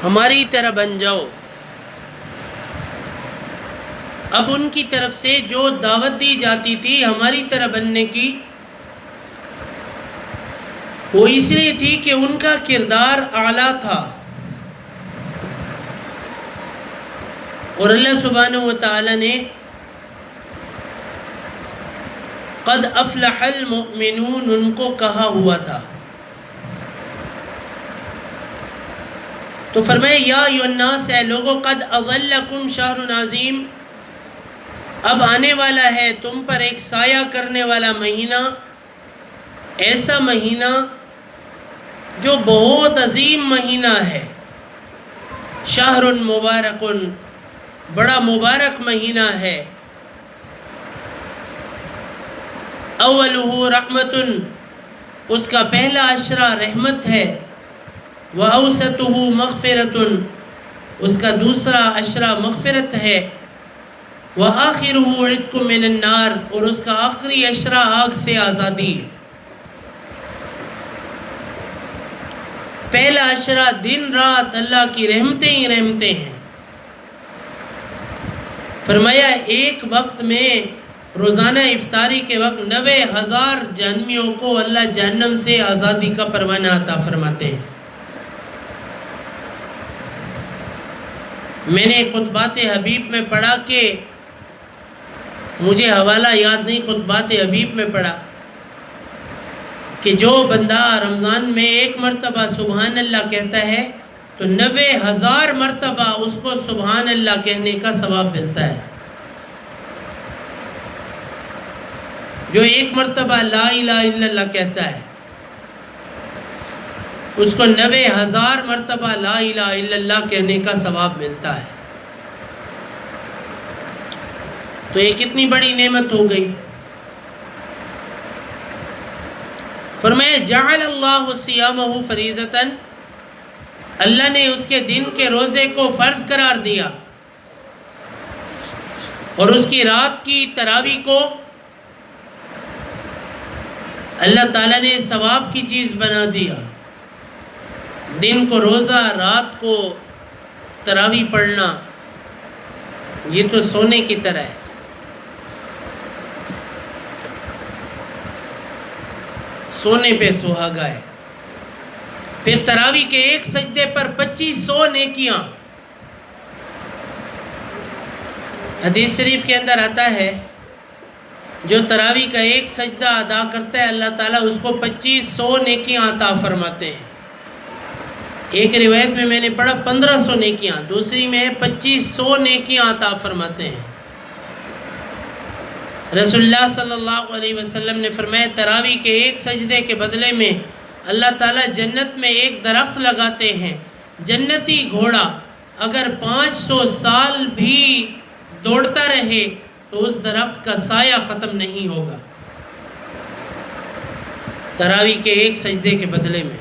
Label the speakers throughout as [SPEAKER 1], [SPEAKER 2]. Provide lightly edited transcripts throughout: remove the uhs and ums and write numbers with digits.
[SPEAKER 1] ہماری طرح بن جاؤ۔ اب ان کی طرف سے جو دعوت دی جاتی تھی ہماری طرح بننے کی، وہ اس لیے تھی کہ ان کا کردار اعلیٰ تھا، اور اللہ سبحانہ و تعالی نے قد افلح المؤمنون ان کو کہا ہوا تھا۔ تو فرمایا یا ایھا الناس، اے لوگو، قد اضلکم شہر عظیم، اب آنے والا ہے تم پر ایک سایہ کرنے والا مہینہ، ایسا مہینہ جو بہت عظیم مہینہ ہے، شہر مبارک، بڑا مبارک مہینہ ہے، اولہ رحمت، اس کا پہلا عشرہ رحمت ہے، واوسطہ مغفرۃ، اس کا دوسرا عشرہ مغفرت ہے، وآخرہ عتق من النار، اور اس کا آخری عشرہ آگ سے آزادی ہے۔ پہلا عشرہ دن رات اللہ کی رحمتیں ہی رحمتیں ہیں۔ فرمایا ایک وقت میں روزانہ افطاری کے وقت 90,000 جہنمیوں کو اللہ جہنم سے آزادی کا پروانہ عطا فرماتے ہیں۔ میں نے خطبات حبیب میں پڑھا کہ مجھے حوالہ یاد نہیں، خطبات حبیب میں پڑھا کہ جو بندہ رمضان میں ایک مرتبہ سبحان اللہ کہتا ہے تو 90,000 مرتبہ اس کو سبحان اللہ کہنے کا ثواب ملتا ہے۔ جو ایک مرتبہ لا الہ الا اللہ کہتا ہے اس کو 90,000 مرتبہ لا الہ الا اللہ کہنے کا ثواب ملتا ہے۔ تو یہ کتنی بڑی نعمت ہو گئی۔ فرمایا جعل اللہ صیامہ فریضۃ، اللہ نے اس کے دن کے روزے کو فرض قرار دیا، اور اس کی رات کی تراویح کو اللہ تعالیٰ نے ثواب کی چیز بنا دیا۔ دن کو روزہ، رات کو تراویح پڑھنا، یہ تو سونے کی طرح ہے۔ سونے پہ سہاگا ہے۔ پھر تراویح کے ایک سجدے پر 2500 نیکیاں۔ حدیث شریف کے اندر آتا ہے جو تراویح کا ایک سجدہ ادا کرتا ہے اللہ تعالیٰ اس کو 2500 نیکیاں عطا فرماتے ہیں۔ ایک روایت میں نے پڑھا 1500 نیکیاں، دوسری میں 2500 نیکیاں عطا فرماتے ہیں۔ رسول اللہ صلی اللہ علیہ وسلم نے فرمایا تراویح کے ایک سجدے کے بدلے میں اللہ تعالیٰ جنت میں ایک درخت لگاتے ہیں، جنتی گھوڑا اگر 500 سال بھی دوڑتا رہے تو اس درخت کا سایہ ختم نہیں ہوگا، تراویح کے ایک سجدے کے بدلے میں۔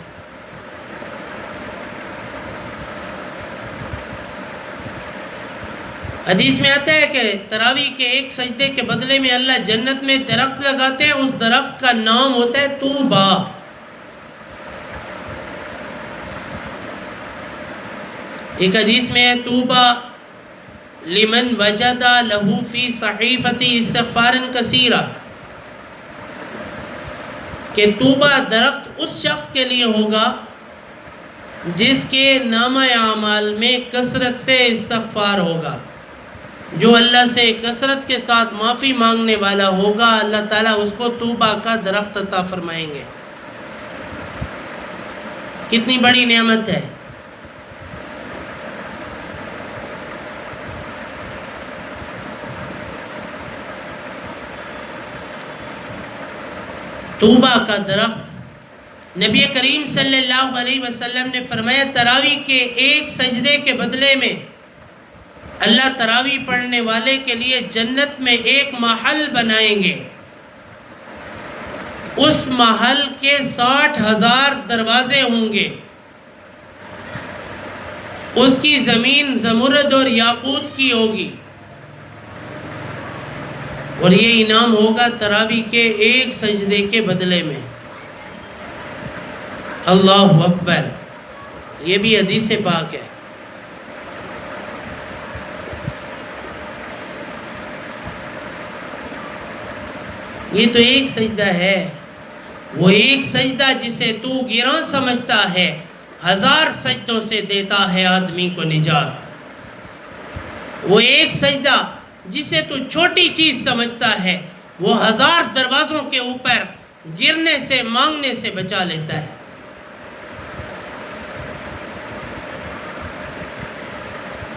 [SPEAKER 1] حدیث میں آتا ہے کہ تراویح کے ایک سجدے کے بدلے میں اللہ جنت میں درخت لگاتے ہیں، اس درخت کا نام ہوتا ہے طوبیٰ۔ ایک حدیث میں ہے طوبیٰ لمن وجد لہ فی صحیفتی استغفارا کثیرا، کہ طوبیٰ درخت اس شخص کے لیے ہوگا جس کے نامہ اعمال میں کثرت سے استغفار ہوگا، جو اللہ سے کثرت کے ساتھ معافی مانگنے والا ہوگا، اللہ تعالیٰ اس کو طوبیٰ کا درخت عطا فرمائیں گے۔ کتنی بڑی نعمت ہے۔ طوبیٰ کا درخت، نبی کریم صلی اللہ علیہ وسلم نے فرمایا تراویح کے ایک سجدے کے بدلے میں اللہ تراویح پڑھنے والے کے لیے جنت میں ایک محل بنائیں گے، اس محل کے 60,000 دروازے ہوں گے، اس کی زمین زمرد اور یاقوت کی ہوگی، اور یہ انعام ہوگا تراویح کے ایک سجدے کے بدلے میں۔ اللہ اکبر، یہ بھی حدیث پاک ہے۔ یہ تو ایک سجدہ ہے، وہ ایک سجدہ جسے تو گراں سمجھتا ہے 1000 سجدوں سے دیتا ہے آدمی کو نجات۔ وہ ایک سجدہ جسے تو چھوٹی چیز سمجھتا ہے وہ 1000 دروازوں کے اوپر گرنے سے مانگنے سے بچا لیتا ہے۔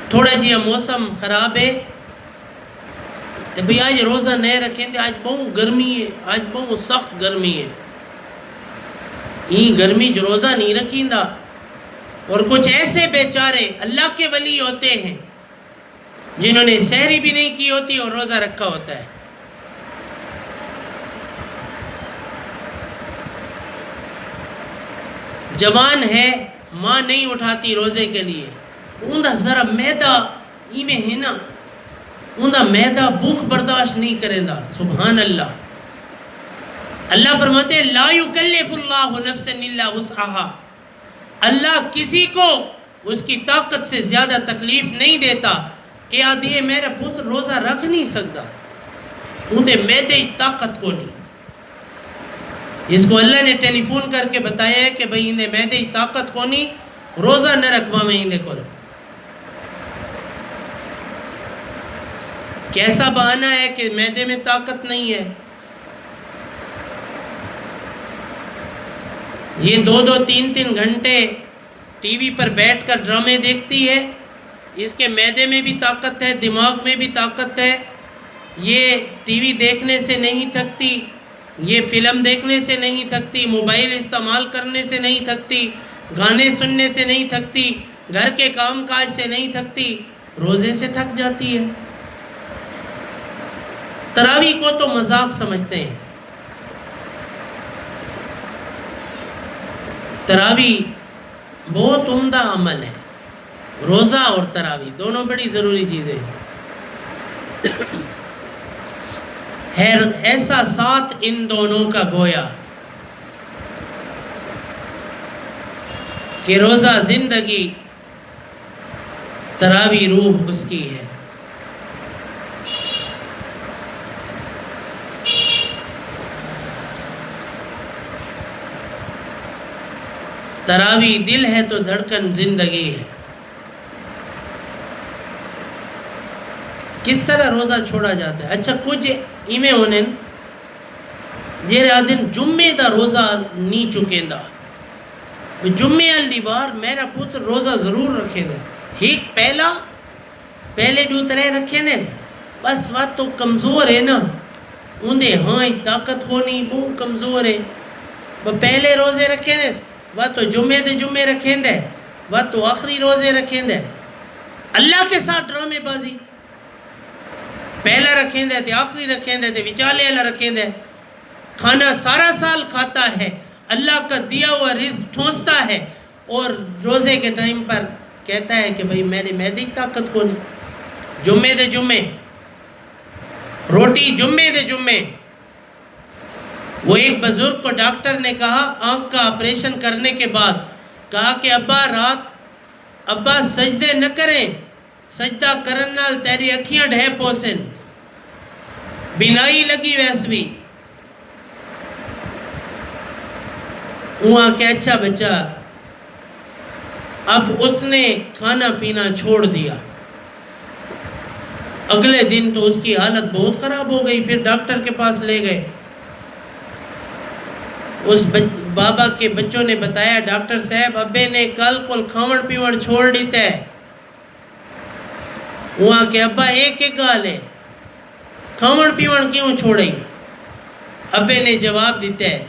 [SPEAKER 1] تھوڑا جی موسم خراب ہے تو بھئی آج روزہ نہیں رکھیں دے، آج بہت گرمی ہے، آج بہت سخت گرمی ہے، یہ گرمی جو روزہ نہیں رکھیں دا۔ اور کچھ ایسے بیچارے اللہ کے ولی ہوتے ہیں جنہوں نے سحری بھی نہیں کی ہوتی اور روزہ رکھا ہوتا ہے۔ جوان ہے، ماں نہیں اٹھاتی روزے کے لیے، اندھا ذرا میدہ ای میں ہے نا، اندھا میدہ بھوک برداشت نہیں کریں دا۔ سبحان اللہ، اللہ فرماتے ہیں لا یکلف اللہ نفسا الا وسعها، اللہ کسی کو اس کی طاقت سے زیادہ تکلیف نہیں دیتا۔ اے آدھی میرا پتر روزہ رکھ نہیں سکتا، اندھے میدے طاقت کو نہیں، اس کو اللہ نے ٹیلی فون کر کے بتایا ہے کہ بھئی اندھے میدے طاقت کو نہیں، روزہ نہ رکھوا میں اندھے کو۔ کیسا بہانہ ہے کہ میدے میں طاقت نہیں ہے؟ یہ 2-2 3-3 گھنٹے ٹی وی پر بیٹھ کر ڈرامے دیکھتی ہے، اس کے معدے میں بھی طاقت ہے، دماغ میں بھی طاقت ہے، یہ ٹی وی دیکھنے سے نہیں تھکتی، یہ فلم دیکھنے سے نہیں تھکتی، موبائل استعمال کرنے سے نہیں تھکتی، گانے سننے سے نہیں تھکتی، گھر کے کام کاج سے نہیں تھکتی، روزے سے تھک جاتی ہے۔ تراویح کو تو مذاق سمجھتے ہیں، تراویح بہت عمدہ عمل ہے، روزہ اور تراویح دونوں بڑی ضروری چیزیں ہیں۔ ہے ایسا ساتھ ان دونوں کا گویا کہ روزہ زندگی، تراویح روح اس کی ہے۔ تراویح دل ہے تو دھڑکن زندگی ہے۔ کس طرح روزہ چھوڑا جاتا ہے؟ اچھا کچھ ایمیں ہونے جیرا دن جمعے دا روزہ نہیں چکیں دا، جمعے علی بار میرا پتر روزہ ضرور رکھے دا، ایک پہلے جو طرح رکھے نے بس وقت تو کمزور ہے نا، اندھے ہاں طاقت کو نہیں، بہت کمزور ہے، پہلے روزے رکھے نے وہ تو جمعے رکھیں دے، وہ تو آخری روزے رکھیں دے۔ اللہ کے ساتھ ڈرامے بازی، پہلا رکھیں دے تے آخری رکھیں دے تے وچالے اللہ رکھیں دے۔ کھانا سارا سال کھاتا ہے، اللہ کا دیا ہوا رزق ٹھونستا ہے، اور روزے کے ٹائم پر کہتا ہے کہ بھئی میرے معدے کی طاقت کو نہیں۔ جمعے روٹی جمعے۔ وہ ایک بزرگ کو ڈاکٹر نے کہا آنکھ کا آپریشن کرنے کے بعد، کہا کہ ابا سجدے نہ کریں، سجدہ کرن نال تیری اکھیاں ڈھے پوسن، بینائی لگی ویس بھی۔ وہاں کہ اچھا بچہ، اب اس نے کھانا پینا چھوڑ دیا۔ اگلے دن تو اس کی حالت بہت خراب ہو گئی، پھر ڈاکٹر کے پاس لے گئے۔ اس بابا کے بچوں نے بتایا ڈاکٹر صاحب ابے نے کل کل کھاون پیون چھوڑ دیتا ہے۔ وہاں کہ ابا ایک گال ہے، کھاون پیون کیوں چھوڑی؟ ابے نے جواب دیتا ہے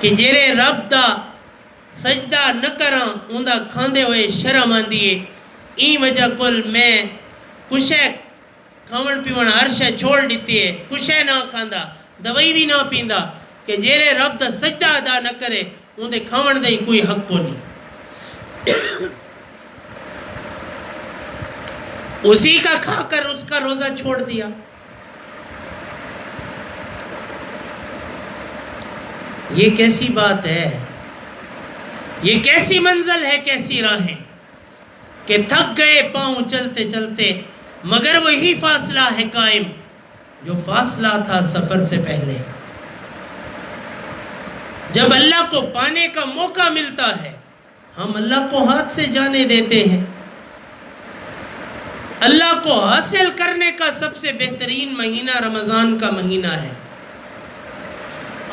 [SPEAKER 1] کہ جیرے رب دا سجدہ نہ کراں اندھا کھاندے ہوئے شرم آندی ہے، این وجہ کل میں کشے کھاون پیون ہر شے چھوڑ دیتی ہے، کشے نہ کھاندا، دوائی بھی نہ پیندا، کہ جیرے رب دا سجدہ ادا نہ کرے اندھے کھاون دے کوئی حق کو نہیں۔ اسی کا کھا کر اس کا روزہ چھوڑ دیا۔ یہ کیسی بات ہے، یہ کیسی منزل ہے، کیسی راہیں کہ تھک گئے پاؤں چلتے چلتے مگر وہی فاصلہ ہے قائم، جو فاصلہ تھا سفر سے پہلے. جب اللہ کو پانے کا موقع ملتا ہے ہم اللہ کو ہاتھ سے جانے دیتے ہیں. اللہ کو حاصل کرنے کا سب سے بہترین مہینہ رمضان کا مہینہ ہے.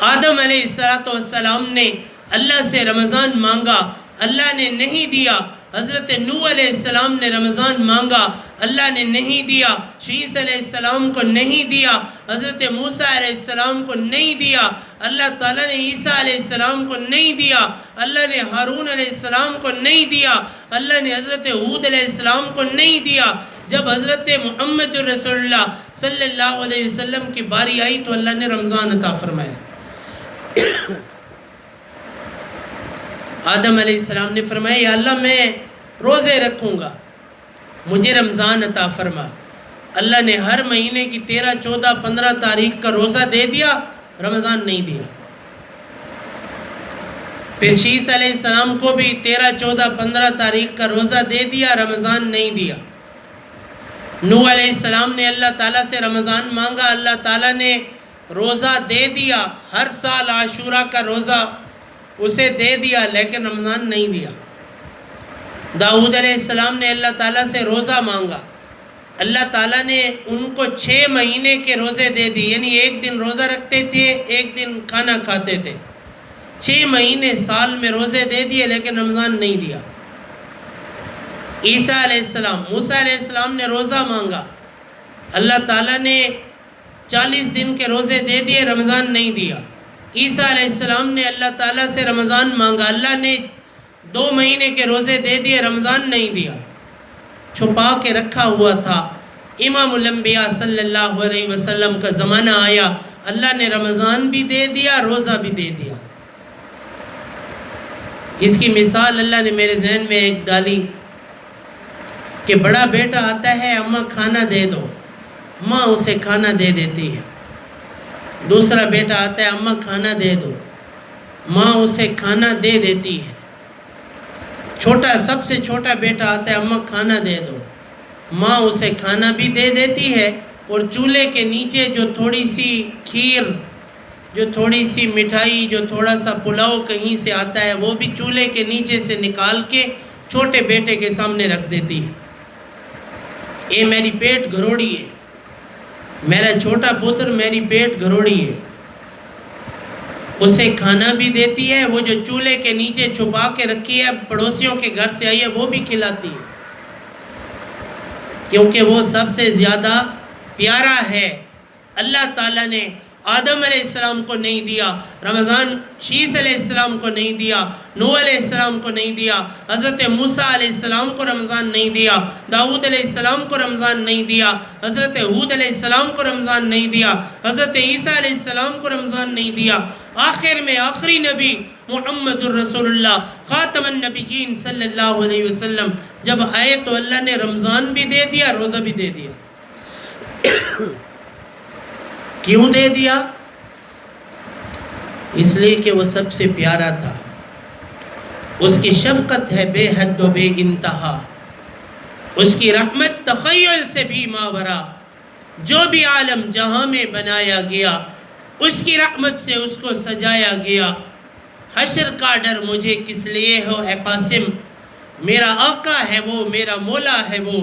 [SPEAKER 1] آدم علیہ السلام نے اللہ سے رمضان مانگا، اللہ نے نہیں دیا. حضرت نوح علیہ السلام نے رمضان مانگا، اللہ نے نہیں دیا. شیس علیہ السلام کو نہیں دیا، حضرت موسیٰ علیہ السلام کو نہیں دیا. اللہ تعالیٰ نے عیسیٰ علیہ السلام کو نہیں دیا، اللہ نے ہارون علیہ السلام کو نہیں دیا، اللہ نے حضرت ہود علیہ السلام کو نہیں دیا. جب حضرت محمد رسول اللہ صلی اللہ علیہ وسلم کی باری آئی تو اللہ نے رمضان عطا فرمایا. آدم علیہ السلام نے فرمایا یا اللہ میں روزے رکھوں گا، مجھے رمضان عطا فرما. اللہ نے ہر مہینے کی 13، 14، 15 تاریخ کا روزہ دے دیا، رمضان نہیں دیا. پھر شیس علیہ السلام کو بھی 13، 14، 15 تاریخ کا روزہ دے دیا، رمضان نہیں دیا. نوح علیہ السلام نے اللہ تعالیٰ سے رمضان مانگا، اللہ تعالیٰ نے روزہ دے دیا. ہر سال عاشورہ کا روزہ اسے دے دیا لیکن رمضان نہیں دیا. داؤد علیہ السلام نے اللہ تعالیٰ سے روزہ مانگا، اللہ تعالیٰ نے ان کو 6 مہینے کے روزے دے دی. یعنی ایک دن روزہ رکھتے تھے، ایک دن کھانا کھاتے تھے. 6 مہینے سال میں روزے دے دیے لیکن رمضان نہیں دیا. عیسیٰ علیہ السلام، موسیٰ علیہ السلام نے روزہ مانگا، اللہ تعالیٰ نے 40 دن کے روزے دے دیے، رمضان نہیں دیا. عیسیٰ علیہ السلام نے اللہ تعالیٰ سے رمضان مانگا، اللہ نے 2 مہینے کے روزے دے دیے، رمضان نہیں دیا. چھپا کے رکھا ہوا تھا. امام الانبیاء صلی اللہ علیہ وسلم کا زمانہ آیا، اللہ نے رمضان بھی دے دیا، روزہ بھی دے دیا. اس کی مثال اللہ نے میرے ذہن میں ایک ڈالی کہ بڑا بیٹا آتا ہے، اماں کھانا دے دو، ماں اسے کھانا دے دیتی ہے. دوسرا بیٹا آتا ہے، اماں کھانا دے دو، ماں اسے کھانا دے دیتی ہے. سب سے چھوٹا بیٹا آتا ہے، اماں کھانا دے دو، ماں اسے کھانا بھی دے دیتی ہے. اور چولہے کے نیچے جو تھوڑی سی کھیر، جو تھوڑی سی مٹھائی، جو تھوڑا سا پلاؤ کہیں سے آتا ہے وہ بھی چولہے کے نیچے سے نکال کے چھوٹے بیٹے کے سامنے رکھ دیتی ہے. اے میری پیٹ گھروڑی ہے، میرا چھوٹا پتر میری پیٹ گھروڑی ہے. اسے کھانا بھی دیتی ہے، وہ جو چولہے کے نیچے چھپا کے رکھی ہے پڑوسیوں کے گھر سے آئی ہے وہ بھی کھلاتی ہے، کیونکہ وہ سب سے زیادہ پیارا ہے. اللہ تعالیٰ نے آدم علیہ السلام کو نہیں دیا، رمضان شیس علیہ السلام کو نہیں دیا، نوح علیہ السلام کو نہیں دیا، حضرت موسیٰ علیہ السلام کو رمضان نہیں دیا، داؤد علیہ السلام کو رمضان نہیں دیا، حضرت ہود علیہ السلام کو رمضان نہیں دیا، حضرت عیسیٰ علیہ السلام کو رمضان نہیں دیا. آخر میں آخری نبی محمد الرسول اللہ خاتم النبیین صلی اللہ علیہ وسلم جب آئے تو اللہ نے رمضان بھی دے دیا، روزہ بھی دے دیا. کیوں دے دیا؟ اس لیے کہ وہ سب سے پیارا تھا. اس کی شفقت ہے بے حد و بے انتہا، اس کی رحمت تخیل سے بھی ماورا. جو بھی عالم جہاں میں بنایا گیا اس کی رحمت سے اس کو سجایا گیا. حشر کا ڈر مجھے کس لیے ہو اے قاسم، میرا آقا ہے وہ، میرا مولا ہے وہ،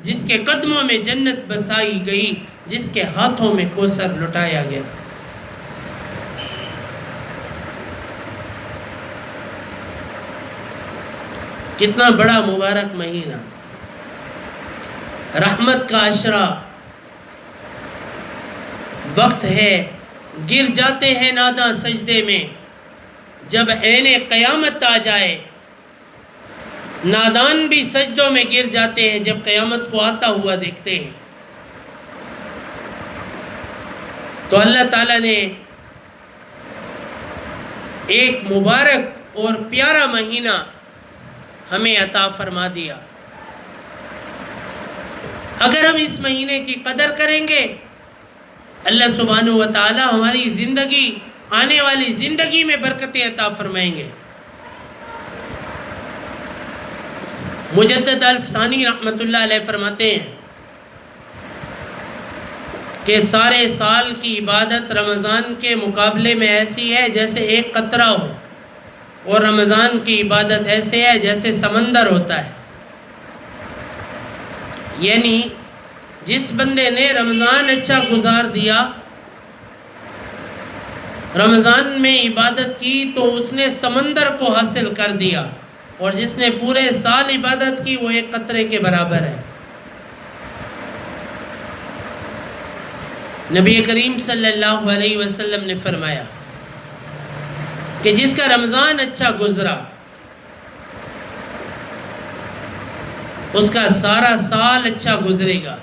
[SPEAKER 1] جس کے قدموں میں جنت بسائی گئی، جس کے ہاتھوں میں کوثر لٹایا گیا. کتنا بڑا مبارک مہینہ، رحمت کا عشرہ وقت ہے. گر جاتے ہیں ناداں سجدے میں جب عین قیامت آ جائے، نادان بھی سجدوں میں گر جاتے ہیں جب قیامت کو آتا ہوا دیکھتے ہیں. تو اللہ تعالیٰ نے ایک مبارک اور پیارا مہینہ ہمیں عطا فرما دیا. اگر ہم اس مہینے کی قدر کریں گے اللہ سبحانہ و تعالی ہماری زندگی، آنے والی زندگی میں برکتیں عطا فرمائیں گے. مجدد الفسانی رحمۃ اللہ علیہ فرماتے ہیں کہ سارے سال کی عبادت رمضان کے مقابلے میں ایسی ہے جیسے ایک قطرہ ہو، اور رمضان کی عبادت ایسے ہے جیسے سمندر ہوتا ہے۔ یعنی جس بندے نے رمضان اچھا گزار دیا، رمضان میں عبادت کی، تو اس نے سمندر کو حاصل کر دیا، اور جس نے پورے سال عبادت کی وہ ایک قطرے کے برابر ہے۔ نبی کریم صلی اللہ علیہ وسلم نے فرمایا کہ جس کا رمضان اچھا گزرا اس کا سارا سال اچھا گزرے گا۔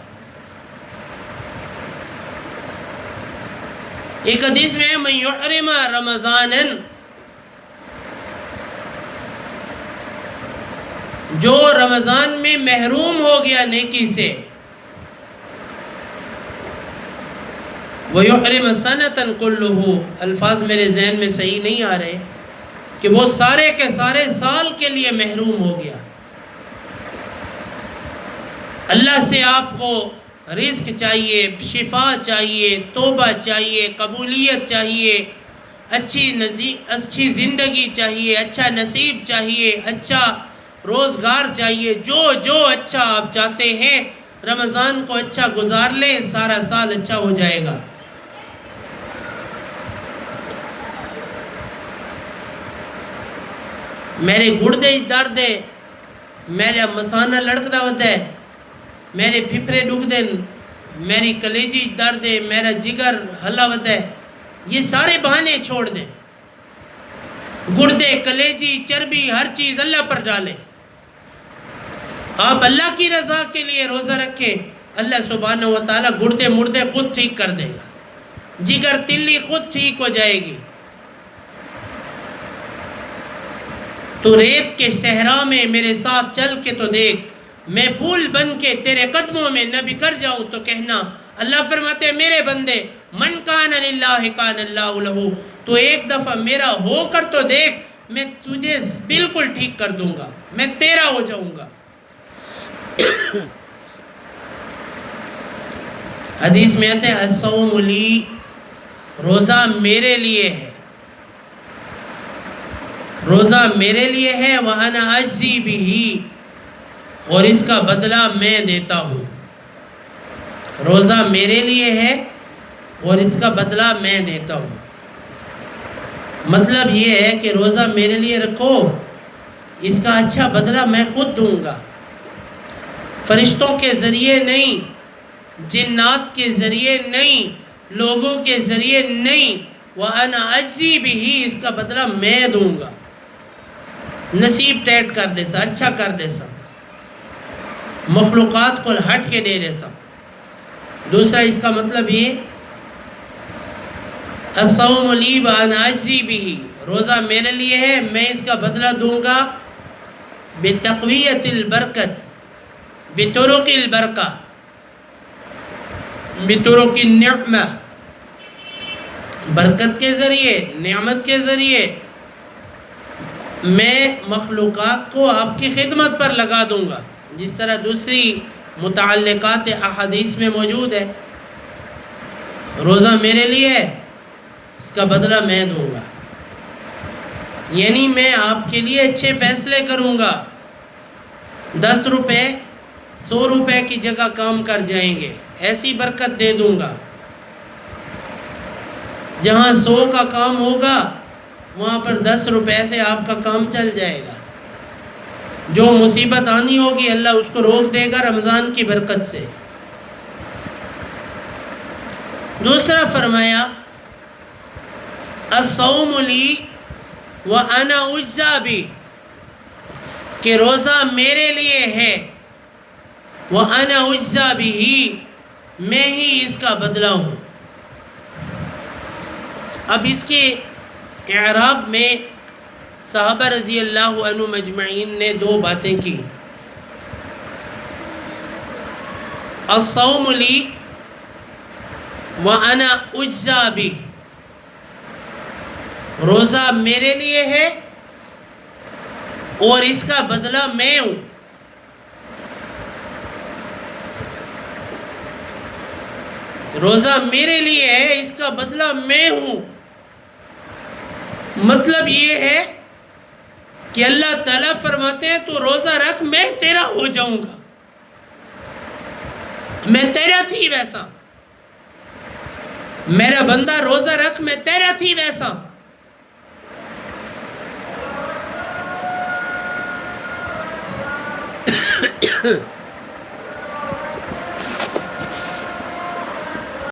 [SPEAKER 1] ایک حدیث میں من یحرم رمضانا، جو رمضان میں محروم ہو گیا نیکی سے، وَيُحْرِمَ سَنَةً كُلُّهُ، الفاظ میرے ذہن میں صحیح نہیں آ رہے، کہ وہ سارے کے سارے سال کے لیے محروم ہو گیا۔ اللہ سے آپ کو رزق چاہیے، شفا چاہیے، توبہ چاہیے، قبولیت چاہیے، اچھی زندگی چاہیے، اچھا نصیب چاہیے، اچھا روزگار چاہیے، جو اچھا آپ چاہتے ہیں، رمضان کو اچھا گزار لیں، سارا سال اچھا ہو جائے گا۔ میرے گردے درد ہے، میرا مسانہ لڑکدا ہوتا ہے، میرے پھپھڑے دکھتے ہیں، میری کلیجی درد ہے، میرا جگر ہلا ہوتا ہے، یہ سارے بہانے چھوڑ دیں۔ گردے، کلیجی، چربی، ہر چیز اللہ پر ڈالیں۔ آپ اللہ کی رضا کے لیے روزہ رکھیں، اللہ سبحانہ و تعالیٰ گردے مردے خود ٹھیک کر دے گا، جگر تلی خود ٹھیک ہو جائے گی۔ تو ریت کے صحرا میں میرے ساتھ چل کے تو دیکھ، میں پھول بن کے تیرے قدموں میں نہ بکھر جاؤں تو کہنا۔ اللہ فرماتے ہیں میرے بندے، من کان للہ کان اللہ لہ، تو ایک دفعہ میرا ہو کر تو دیکھ، میں تجھے بالکل ٹھیک کر دوں گا، میں تیرا ہو جاؤں گا۔ حدیث میں آتے ہیں الصوم لی، روزہ میرے لیے ہے، روزہ میرے لیے ہے، وَأَنَا أَجْزِي بِهِ، اور اس کا بدلہ میں دیتا ہوں۔ روزہ میرے لیے ہے اور اس کا بدلہ میں دیتا ہوں۔ مطلب یہ ہے کہ روزہ میرے لیے رکھو، اس کا اچھا بدلہ میں خود دوں گا، فرشتوں کے ذریعے نہیں، جنات کے ذریعے نہیں، لوگوں کے ذریعے نہیں، وَأَنَا أَجْزِي بِهِ، اس کا بدلہ میں دوں گا، نصیب ٹیٹ کر دے سا، اچھا کر دے سا، مخلوقات کو ہٹ کے دے سا۔ دوسرا اس کا مطلب یہ الصوم لی وأنا أجزی بہ، روزہ میرے لیے ہے، میں اس کا بدلہ دوں گا بتقویت البرکت، بطرق البرکہ، بطرق النعمہ، برکت کے ذریعے، نعمت کے ذریعے میں مخلوقات کو آپ کی خدمت پر لگا دوں گا، جس طرح دوسری متعلقات احادیث میں موجود ہے۔ روزہ میرے لیے ہے، اس کا بدلہ میں دوں گا، یعنی میں آپ کے لیے اچھے فیصلے کروں گا، 10 روپے 100 روپے کی جگہ کام کر جائیں گے، ایسی برکت دے دوں گا۔ جہاں 100 کا کام ہوگا وہاں پر 10 روپے سے آپ کا کام چل جائے گا۔ جو مصیبت آنی ہوگی اللہ اس کو روک دے گا رمضان کی برکت سے۔ دوسرا فرمایا الصوم لی وأنا أجزی بہ، کہ روزہ میرے لیے ہے، وأنا أجزی بہ، میں ہی اس کا بدلہ ہوں۔ اب اس کے اعراب میں صحابہ رضی اللہ عنہ مجمعین نے 2 باتیں کی۔ الصوم لی وأنا أجزی بہ، روزہ میرے لیے ہے اور اس کا بدلہ میں ہوں۔ روزہ میرے لیے ہے، اس کا بدلہ میں ہوں. مطلب یہ ہے کہ اللہ تعالیٰ فرماتے ہیں تو روزہ رکھ، میں تیرا ہو جاؤں گا، میں تیرا تھی ویسا. میرا بندہ روزہ رکھ، میں تیرا تھی ویسا.